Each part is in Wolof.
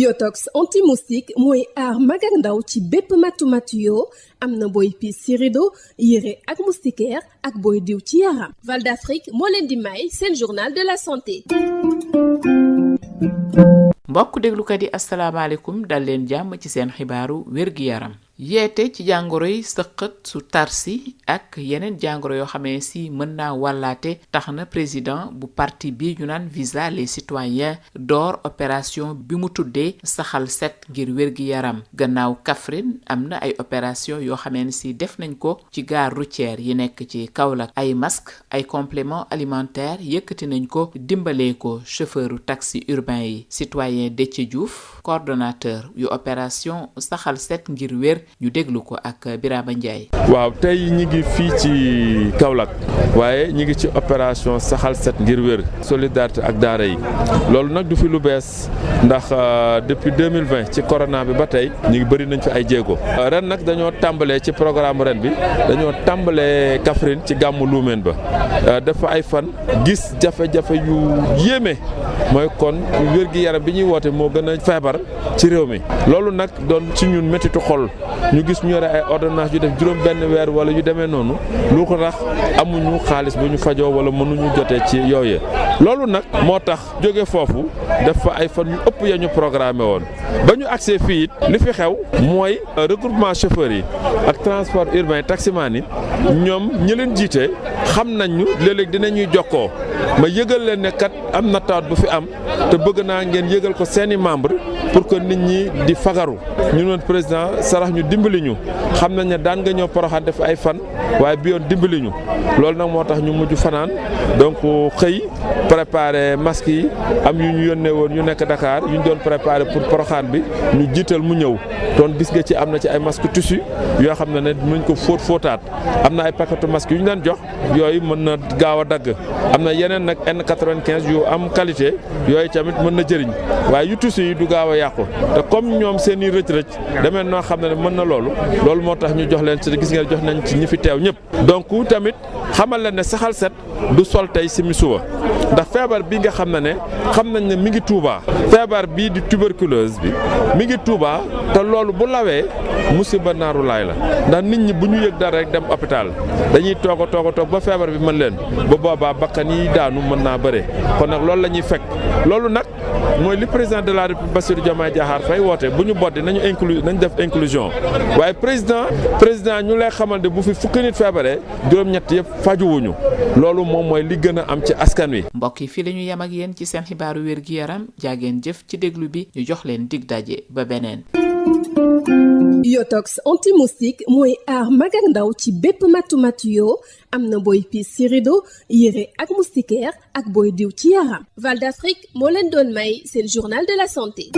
Yotox anti-moustique mooy aar mag ak ndaw ci bépp matu yoo am na booy piis ci rido yére ak moustiquaire ak booy diw ci yaram. Val d'Afrique moo leen di may seen journal de la santé. mbokk déglukat yi asalaamaaleykum dal leen jàmm ci seen xibaaru wér-gi-yaram. yeete ci jàngoro yi sëqët su tarsi ak yeneen jàngoro yoo xamee si mën naa wàllaate tax na président bu parti bi ñu naan Visa les citoyens door opération bi mu tuddee saxal set ngir wér-gi-yaram. gannaaw Kaffrine am na ay opération yoo xamee ne si def nañ ko ci gare routière yi nekk ci Kaolack. ay masque ay compléments alimentaires yëkkati nañ ko dimbalee ko chauffeuru taxi urbain yi. citoyen Déthié Diouf coordonnateur yu opération saxal set ngir wér ñu déglu ko ak Birama Ndiaye. waaw tey ñi ngi fii ci Kaolack waaye ñi ngi ci opération saxal set ngir wér solidarité ak daara yi loolu nag du fi lu bees ndax depuis 2020 ci corona bi ba tey ñu ngi bëri nañ fi ay jéego ren nag dañoo tàmbalee ci programme ren bi dañoo tàmbalee Kaffrine ci gàmmu Luumeen ba dafa ay fan gis jafe-jafe yu yéeme mooy kon wér-gi-yaram bi ñuy woote moo gën a feebar ci réew mi loolu nag doon ci ñun méttitu xol ñu gis ñu yore ay ordonnance yu def juróom benn weer wala yu demee noonu lu ko tax amuñu xaalis bu ñu fajoo wala mënuñu jotee ci yooye loolu nag moo tax jóge foofu dafa ay fan yu ëpp ya ñu programmé woon ba ñu agsee fii it li fi xew mooy regroupement chauffeurs yi ak transport urbain taximan yi ñoom ñi leen jiite xam nañ ñu léeg-léeg dinañuy jokkoo ma yëgal leen ne kat am na tawat bu fi am te bëgg naa ngeen yëgal ko seeni membre pour que nit ñi di fagaru ñu noon président sarax ñu dimbali ñu xam nañ ne daan nga ñëw Porokhane def ay fan waaye bi yoon dimbali ñu loolu nag moo tax ñu mujj fanaan donc xëy préparer masque yi am yu ñu yónnee woon ñu nekk Dakar yu ñu doon préparer pour Porokhane bi ñu jiital mu ñëw doon gis nga ci am na ci ay masque tissu yoo xam ne mën ko fóotaat am na ay paquetu masque yu ñu leen jox yooyu mën na gaaw a dagg am na yeneen nag N95 yu am qualité yooyu tamit mën na jëriñ waaye yu tissu yi du gaaw a yàqu te comme ñoom seen i rëcc-rëcc demee noo xam ne mën na loolu moo tax ñu jox leen ci gis ngeen jox nañ ci ñi fi teew ñëpp donc tamit xamal leen ne saxal set du sol tey simi suba ndax feebar bi nga xam nañ ne mi ngi Touba feebar bii di tuberculose bi mi ngi Touba te loolu bu lawee musiba naaru laay la ndax nit ñi bu ñu yëg dara rek dem hôpital dañuy toog ba feebar bi mën leen ba boobaa bakkan yi daanu mën naa bëre kon nag loolu la ñuy fekk loolu nag mooy li président de la République Bassirou Diomaye Diakhar Faye woote bu ñu boddi nañ def inclusion waaye président ñu lay xamal ne bu fi fukki nit feebaree juróom-ñett yëpp fajuwuñu loolu moom mooy li gën a am ci askan wi. mbokk yi fii la ñu yem ak yéen ci seen xibaaru wér-gi-yaram jaageen jëf ci déglu bi ñu jox leen dig daje ba beneen. Yotox anti-moustique mooy aar mag ak ndaw ci bépp matu yoo am na booy piis ci rido yére ak moustiquaire ak booy diw ci yaram. Val d'Afrique moo leen doon may seen journal de la santé.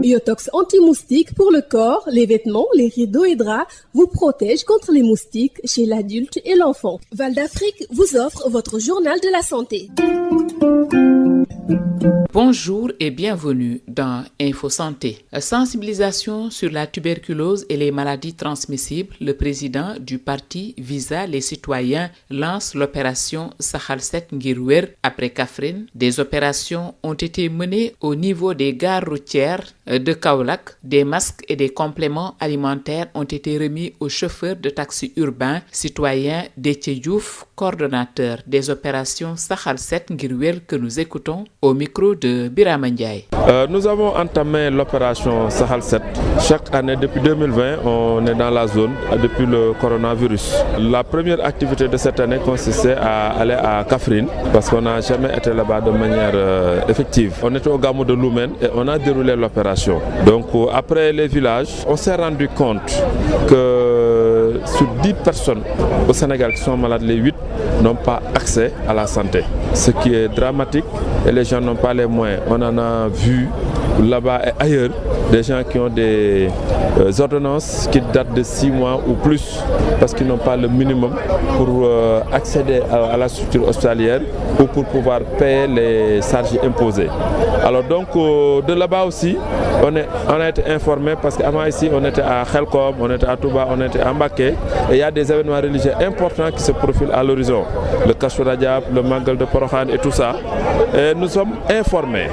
Yotox anti-moustique pour le corps, les vêtements, les rideaux et draps vous protège contre les moustiques chez l'adulte et l'enfant. Val d'Afrique vous offre votre journal de la santé. Bonjour et bienvenue dans Info Santé. Sensibilisation sur la tuberculose et les maladies transmissibles, le président du parti Visa les citoyens lance l'opération Saxal Set ngir wér après Kaffrine. Des opérations ont été menées au niveau des gares routières de Kaolack. Des masques et des compléments alimentaires ont été remis aux chauffeurs de taxi urbains. Citoyen Déthié Diouf, coordonnateur des opérations Saxal Set ngir wér que nous écoutons au micro de Birama Ndiaye. Nous avons entamé l'opération Saxal Set. Chaque année depuis 2020, on est dans la zone depuis le coronavirus. La première activité de cette année consistait à aller à Kaffrine parce qu'on n'a jamais été là-bas de manière effective. On était au Gamou de Luumeen et on a déroulé l'opération. Donc après les villages, on s'est rendu compte que sur 10 personnes au Sénégal qui sont malades, les 8 n'ont pas accès à la santé. Ce qui est dramatique et les gens n'ont pas les moyens. On en a vu là-bas et ailleurs des gens qui ont des ordonnances qui datent de 6 mois ou plus parce qu'ils n'ont pas le minimum pour accéder à la structure hospitalière ou pour pouvoir payer les charges imposées. Alors donc de là-bas aussi, on a été informé parce qu'avant ici on était à Khelkom, on était à Touba, on était à Mbacké et il y a des événements religieux importants qui se profilent à l'horizon. Le Kashu Rajab, le Magal de Porokhane et tout ça. Et nous sommes informés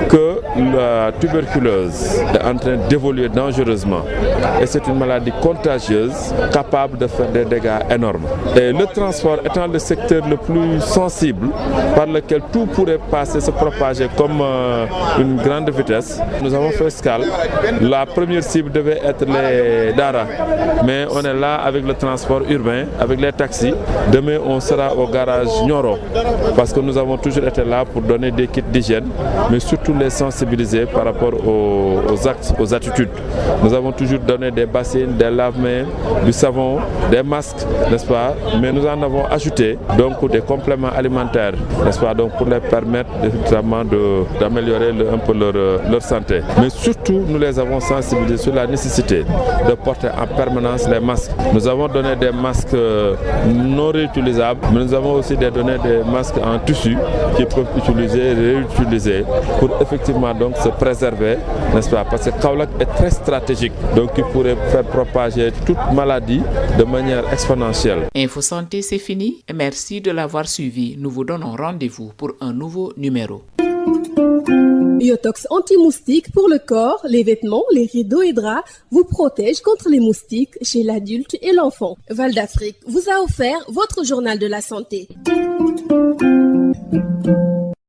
que la tuberculose est en train d'évoluer dangereusement et c'est une maladie contagieuse capable de faire des dégâts énormes. Et le transport étant le secteur le plus sensible par lequel tout pourrait passer, se propager comme une grande vitesse, nous avons fait escale. La première cible devait être les Dara, mais on est là avec le transport urbain, avec les taxis. Demain, on sera au garage Nioro parce que nous avons toujours été là pour donner des kits d'hygiène, mais surtout les sensibiliser par rapport aux actes, aux attitudes. Nous avons toujours donné des bassines, des lave-mains, du savon, des masques, n'est-ce pas? Mais nous en avons ajouté donc des compléments alimentaires, n'est-ce pas? Donc pour les permettre effectivement d'améliorer un peu leur santé. Mais surtout, nous les avons sensibilisés sur la nécessité de porter en permanence les masques. Nous avons donné des masques non réutilisables, mais nous avons aussi donné des masques en tissu qui peuvent utiliser et réutiliser pour effectivement donc se préserver, n'est-ce pas? Parce que Kaolack est très stratégique, donc il pourrait faire propager toute maladie de manière exponentielle. Info Santé, c'est fini. Merci de l'avoir suivi. Nous vous donnons rendez-vous pour un nouveau numéro. Yotox anti-moustique pour le corps, les vêtements, les rideaux et draps vous protège contre les moustiques chez l'adulte et l'enfant. Val d'Afrique vous a offert votre journal de la santé.